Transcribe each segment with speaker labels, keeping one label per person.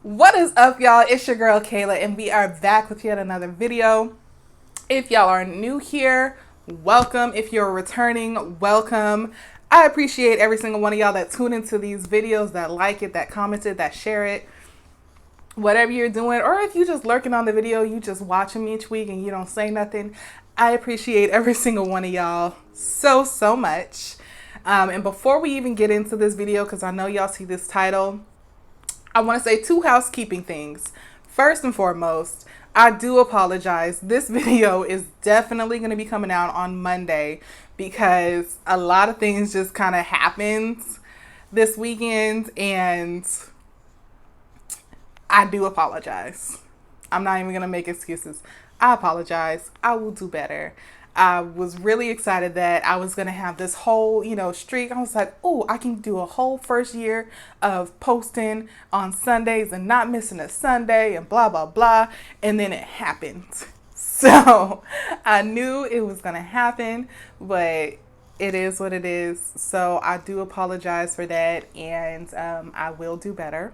Speaker 1: What is up, y'all? It's your girl Kayla, and we are back with yet another video. If y'all are new here, welcome. If you're returning, welcome. I appreciate every single one of y'all that tune into these videos, that like it, that commented, that share it. Whatever you're doing, or if you just lurking on the video, you just watching me each week and you don't say nothing, I appreciate every single one of y'all so much. And before we even get into this video, because I know y'all see this title, I want to say two housekeeping things. First and foremost, I do apologize. This video is definitely going to be coming out on Monday because a lot of things just kind of happened this weekend, and I do apologize. I'm not even going to make excuses. I apologize. I will do better. I was really excited that I was going to have this whole, streak. I was like, oh, I can do a whole first year of posting on Sundays and not missing a Sunday and blah, blah, blah. And then it happened. So I knew it was going to happen, but it is what it is. So I do apologize for that, and I will do better.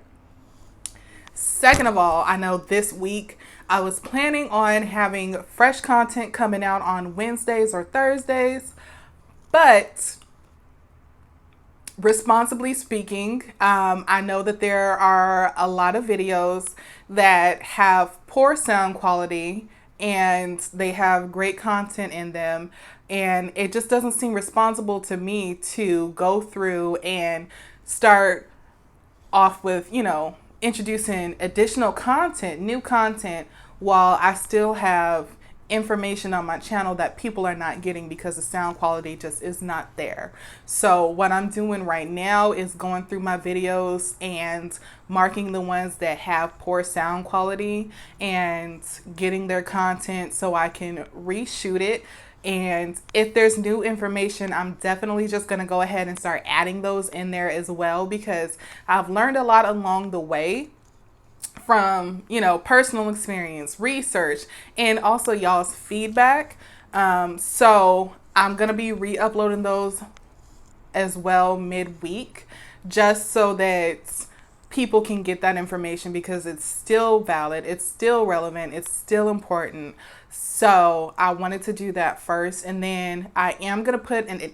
Speaker 1: Second of all, I know this week I was planning on having fresh content coming out on Wednesdays or Thursdays, but responsibly speaking, I know that there are a lot of videos that have poor sound quality and they have great content in them, and it just doesn't seem responsible to me to go through and start off with, introducing additional content, new content, while I still have information on my channel that people are not getting because the sound quality just is not there. So what I'm doing right now is going through my videos and marking the ones that have poor sound quality and getting their content so I can reshoot it. And if there's new information, I'm definitely just going to go ahead and start adding those in there as well, because I've learned a lot along the way from, personal experience, research, and also y'all's feedback. So I'm going to be re-uploading those as well midweek, just so that people can get that information, because it's still valid, it's still relevant, it's still important. So I wanted to do that first, and then I am going to put an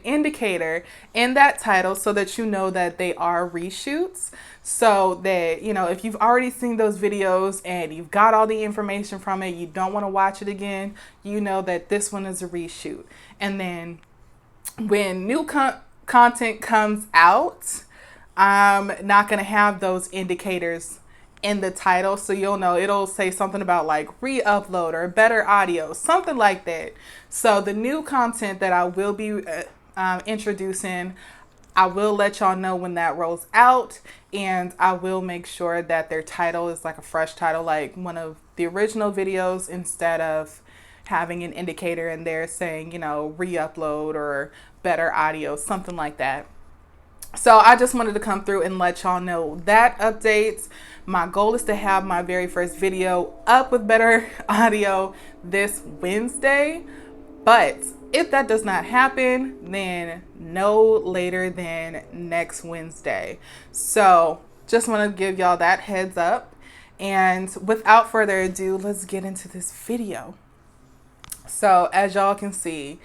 Speaker 1: indicator in that title so that you know that they are reshoots, so that, if you've already seen those videos and you've got all the information from it, you don't want to watch it again, you know that this one is a reshoot. And then when new content comes out, I'm not going to have those indicators in the title, so you'll know. It'll say something about like re-upload or better audio, something like that. So the new content that I will be introducing, I will let y'all know when that rolls out, and I will make sure that their title is like a fresh title, like one of the original videos, instead of having an indicator in there saying, re-upload or better audio, something like that. So I just wanted to come through and let y'all know that updates. My goal is to have my very first video up with better audio this Wednesday. But if that does not happen, then no later than next Wednesday. So just want to give y'all that heads up. And without further ado, let's get into this video. So as y'all can see,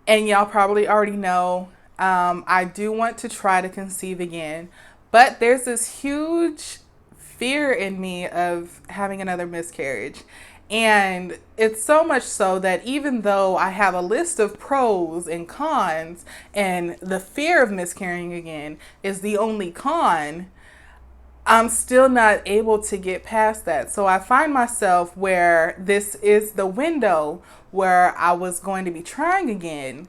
Speaker 1: and y'all probably already know, I do want to try to conceive again, but there's this huge fear in me of having another miscarriage. And it's so much so that even though I have a list of pros and cons, and the fear of miscarrying again is the only con, I'm still not able to get past that. So I find myself where this is the window where I was going to be trying again.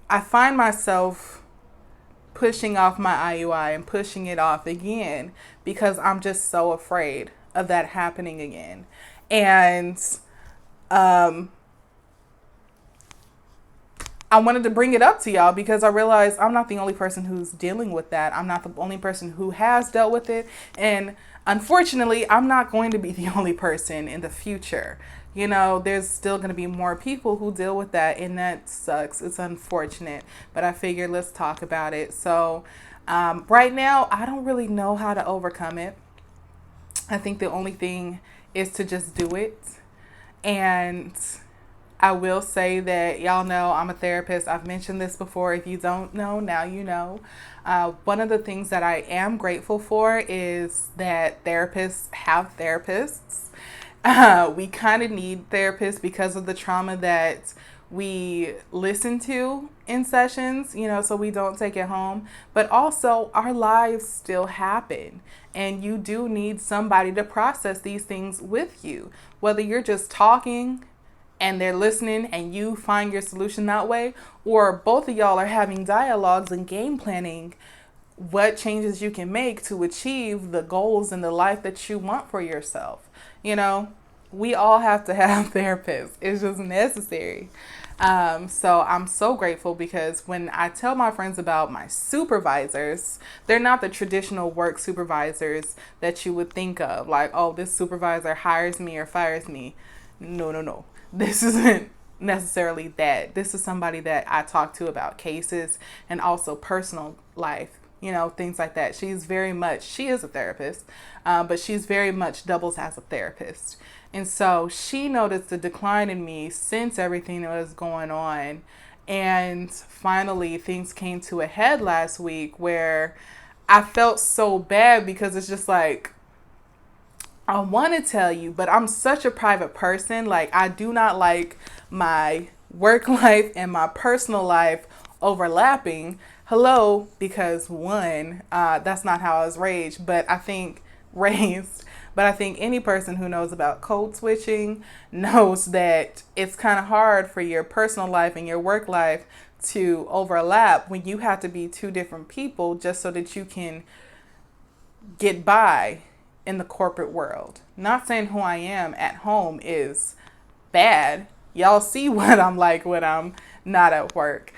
Speaker 1: I find myself pushing off my IUI and pushing it off again because I'm just so afraid of that happening again. And I'm I wanted to bring it up to y'all because I realized I'm not the only person who's dealing with that. I'm not the only person who has dealt with it. And unfortunately, I'm not going to be the only person in the future. You know, there's still going to be more people who deal with that, and that sucks. It's unfortunate, but I figured let's talk about it. So, right now, I don't really know how to overcome it. I think the only thing is to just do it. And I will say that y'all know I'm a therapist. I've mentioned this before. If you don't know, now you know. One of the things that I am grateful for is that therapists have therapists. We kind of need therapists because of the trauma that we listen to in sessions, you know, so we don't take it home. But also, our lives still happen. And you do need somebody to process these things with you. Whether you're just talking and they're listening and you find your solution that way, or both of y'all are having dialogues and game planning what changes you can make to achieve the goals and the life that you want for yourself. You know, we all have to have therapists. It's just necessary. So I'm so grateful because when I tell my friends about my supervisors, they're not the traditional work supervisors that you would think of. Like, oh, this supervisor hires me or fires me. No. This isn't necessarily that. This is somebody that I talk to about cases and also personal life, you know, things like that. She is a therapist, but she's very much doubles as a therapist. And so she noticed the decline in me since everything that was going on. And finally, things came to a head last week where I felt so bad because it's just like, I want to tell you, but I'm such a private person. Like, I do not like my work life and my personal life overlapping. Hello, because one, that's not how I was raised, but I think any person who knows about code switching knows that it's kind of hard for your personal life and your work life to overlap when you have to be two different people just so that you can get by in the corporate world. Not saying who I am at home is bad. Y'all see what I'm like when I'm not at work.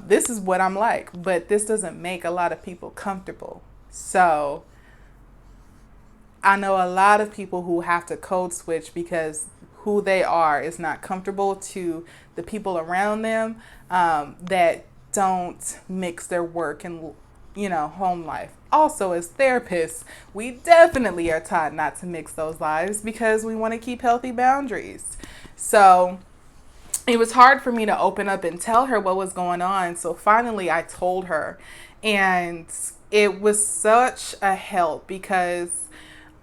Speaker 1: This is what I'm like, but this doesn't make a lot of people comfortable. So I know a lot of people who have to code switch because who they are is not comfortable to the people around them, that don't mix their work and, you know, home life. Also, as therapists, we definitely are taught not to mix those lives because we want to keep healthy boundaries. So it was hard for me to open up and tell her what was going on. So finally I told her, and it was such a help because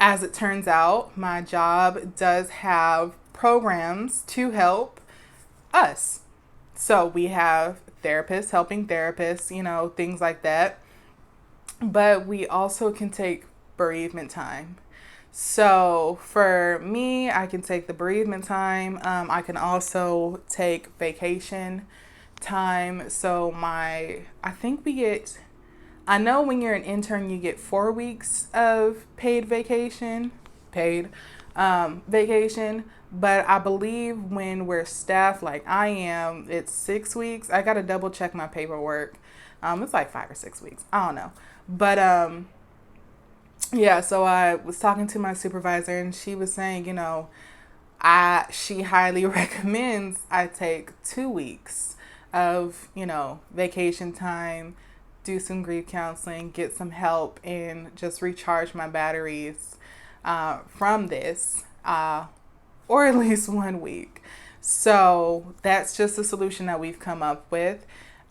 Speaker 1: as it turns out, my job does have programs to help us. So we have therapists helping therapists, you know, things like that. But we also can take bereavement time. So for me, I can take the bereavement time. I can also take vacation time. So I know when you're an intern, you get 4 weeks of paid vacation, but I believe when we're staff like I am, it's 6 weeks. I got to double check my paperwork. It's like 5 or 6 weeks. I don't know. But, yeah, so I was talking to my supervisor and she was saying, you know, she highly recommends I take 2 weeks of, you know, vacation time, do some grief counseling, get some help, and just recharge my batteries from this, or at least 1 week. So that's just a solution that we've come up with.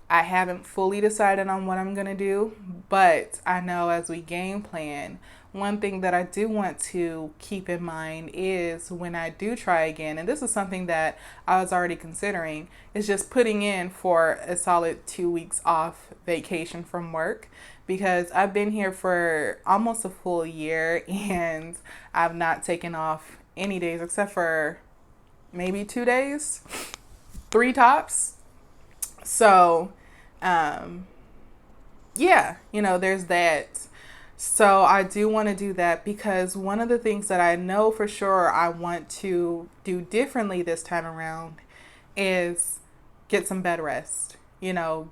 Speaker 1: I haven't fully decided on what I'm going to do, but I know as we game plan, one thing that I do want to keep in mind is when I do try again, and this is something that I was already considering, is just putting in for a solid 2 weeks off vacation from work, because I've been here for almost a full year and I've not taken off any days except for maybe 2 days, 3 tops. So, yeah, you know, there's that. So I do want to do that because one of the things that I know for sure I want to do differently this time around is get some bed rest.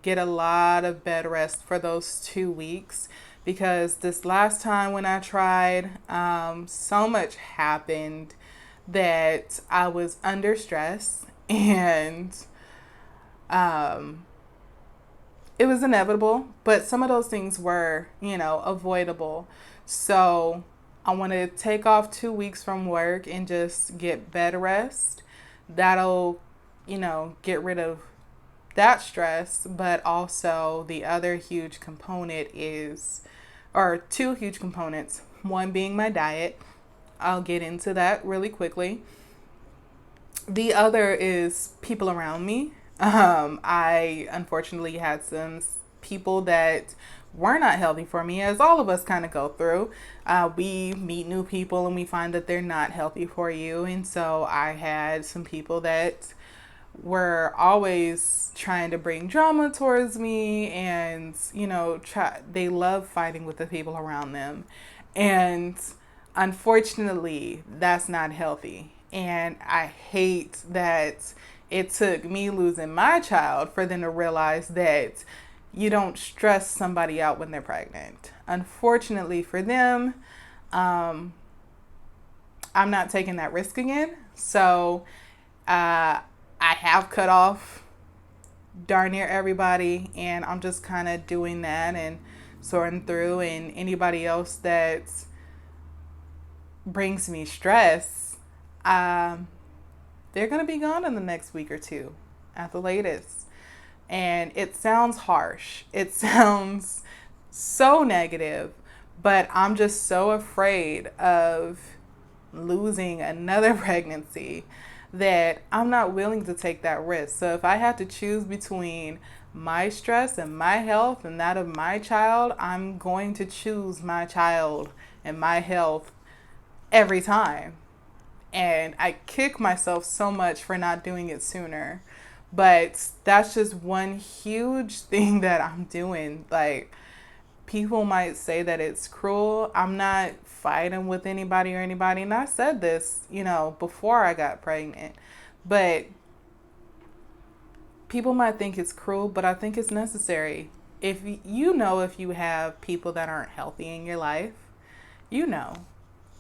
Speaker 1: get a lot of bed rest for those 2 weeks, because this last time when I tried, so much happened that I was under stress, and um, it was inevitable, but some of those things were, avoidable. So I want to take off 2 weeks from work and just get bed rest. That'll, get rid of that stress, but also the other huge component is, or two huge components, one being my diet. I'll get into that really quickly. The other is people around me. I unfortunately had some people that were not healthy for me, as all of us kind of go through. We meet new people and we find that they're not healthy for you. And so I had some people that were always trying to bring drama towards me, and they love fighting with the people around them, and unfortunately that's not healthy. And I hate that it took me losing my child for them to realize that you don't stress somebody out when they're pregnant. Unfortunately for them, I'm not taking that risk again. So I have cut off darn near everybody, and I'm just kind of doing that and sorting through. And anybody else that brings me stress, they're going to be gone in the next week or two at the latest. And it sounds harsh. It sounds so negative, but I'm just so afraid of losing another pregnancy that I'm not willing to take that risk. So if I have to choose between my stress and my health and that of my child, I'm going to choose my child and my health every time. And I kick myself so much for not doing it sooner. But that's just one huge thing that I'm doing. Like, people might say that it's cruel. I'm not fighting with anybody or anybody. And I said this, before I got pregnant. But people might think it's cruel, but I think it's necessary. If you have people that aren't healthy in your life,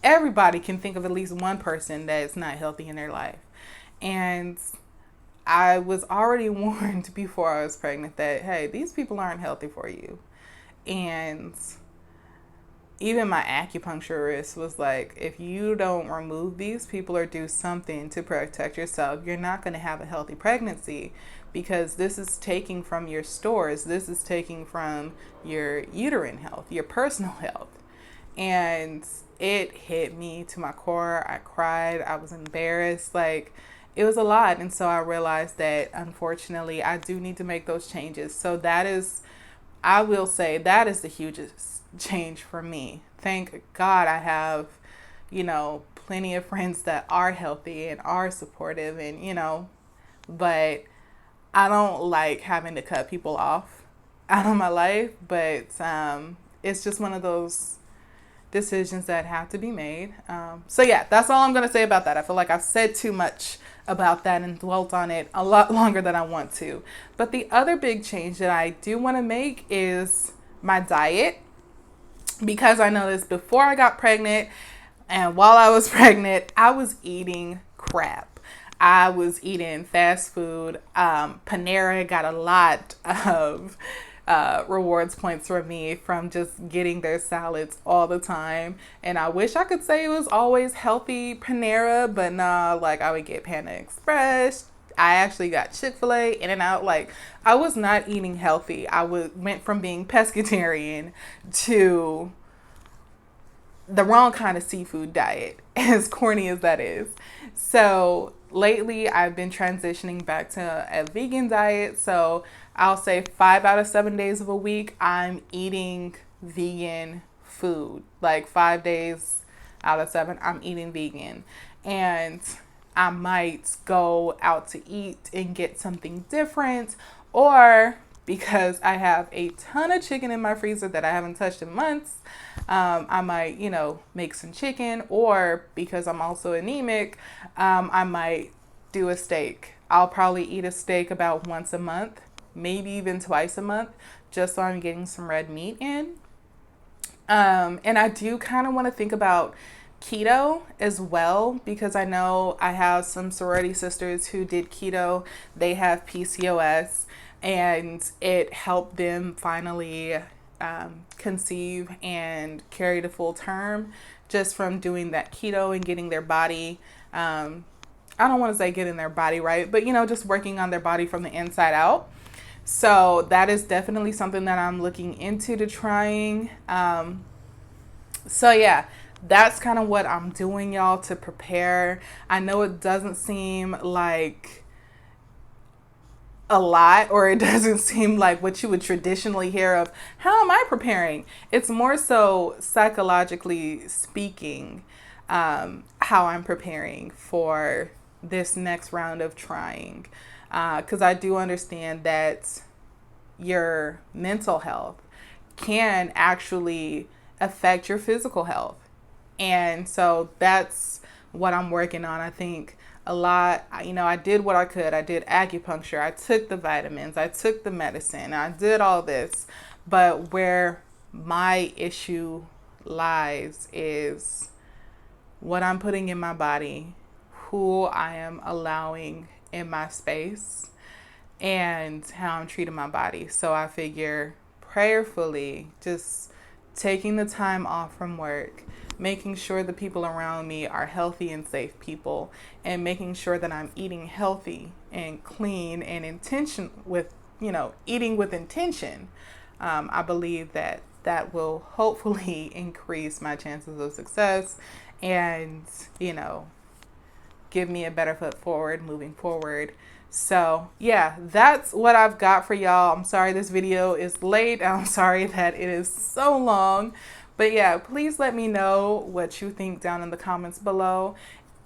Speaker 1: everybody can think of at least one person that is not healthy in their life. And I was already warned before I was pregnant that, hey, these people aren't healthy for you. And even my acupuncturist was like, if you don't remove these people or do something to protect yourself, you're not going to have a healthy pregnancy, because this is taking from your stores. This is taking from your uterine health, your personal health. And it hit me to my core. I cried. I was embarrassed. Like, it was a lot. And so I realized that, unfortunately, I do need to make those changes. So I will say that is the hugest change for me. Thank God I have, plenty of friends that are healthy and are supportive, and, but I don't like having to cut people off out of my life. But it's just one of those decisions that have to be made. So yeah, that's all I'm going to say about that. I feel like I've said too much about that and dwelt on it a lot longer than I want to. But the other big change that I do want to make is my diet, because I noticed before I got pregnant and while I was pregnant, I was eating crap. I was eating fast food. Panera got a lot of rewards points for me from just getting their salads all the time. And I wish I could say it was always healthy Panera, but nah, like I would get Panda Express. I actually got Chick-fil-A, In-N-Out. Like, I was not eating healthy. Went from being pescatarian to the wrong kind of seafood diet, as corny as that is. So lately I've been transitioning back to a vegan diet. So I'll say 5 out of 7 days of a week, I'm eating vegan food. Like 5 days out of 7, I'm eating vegan. And I might go out to eat and get something different, or because I have a ton of chicken in my freezer that I haven't touched in months, I might, make some chicken, or because I'm also anemic, I might do a steak. I'll probably eat a steak about once a month. maybe even twice a month, just so I'm getting some red meat in. And I do kind of want to think about keto as well, because I know I have some sorority sisters who did keto. They have PCOS, and it helped them finally conceive and carry to full term just from doing that keto and getting their body. I don't want to say getting their body right, but just working on their body from the inside out. So that is definitely something that I'm looking into to trying. So yeah, that's kind of what I'm doing, y'all, to prepare. I know it doesn't seem like a lot, or it doesn't seem like what you would traditionally hear of how am I preparing. It's more so psychologically speaking, how I'm preparing for this next round of trying, because I do understand that your mental health can actually affect your physical health. And so that's what I'm working on. I think a lot, I did what I could. I did acupuncture. I took the vitamins. I took the medicine. I did all this. But where my issue lies is what I'm putting in my body, who I am allowing in my space, and how I'm treating my body. So I figure prayerfully, just taking the time off from work, making sure the people around me are healthy and safe people, and making sure that I'm eating healthy and clean and intention with, eating with intention. I believe that that will hopefully increase my chances of success and, give me a better foot forward moving forward. So yeah, that's what I've got for y'all. I'm sorry this video is late. I'm sorry that it is so long. But yeah, please let me know what you think down in the comments below.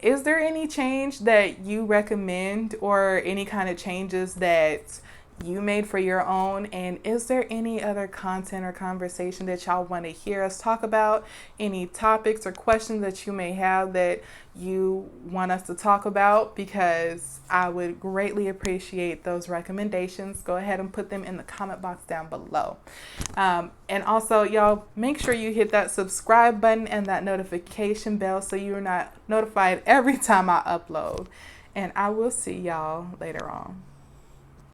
Speaker 1: Is there any change that you recommend, or any kind of changes that you made for your own? And is there any other content or conversation that y'all want to hear us talk about? Any topics or questions that you may have that you want us to talk about? Because I would greatly appreciate those recommendations. Go ahead and put them in the comment box down below. And also, y'all, make sure you hit that subscribe button and that notification bell so you're not notified every time I upload. And I will see y'all later on.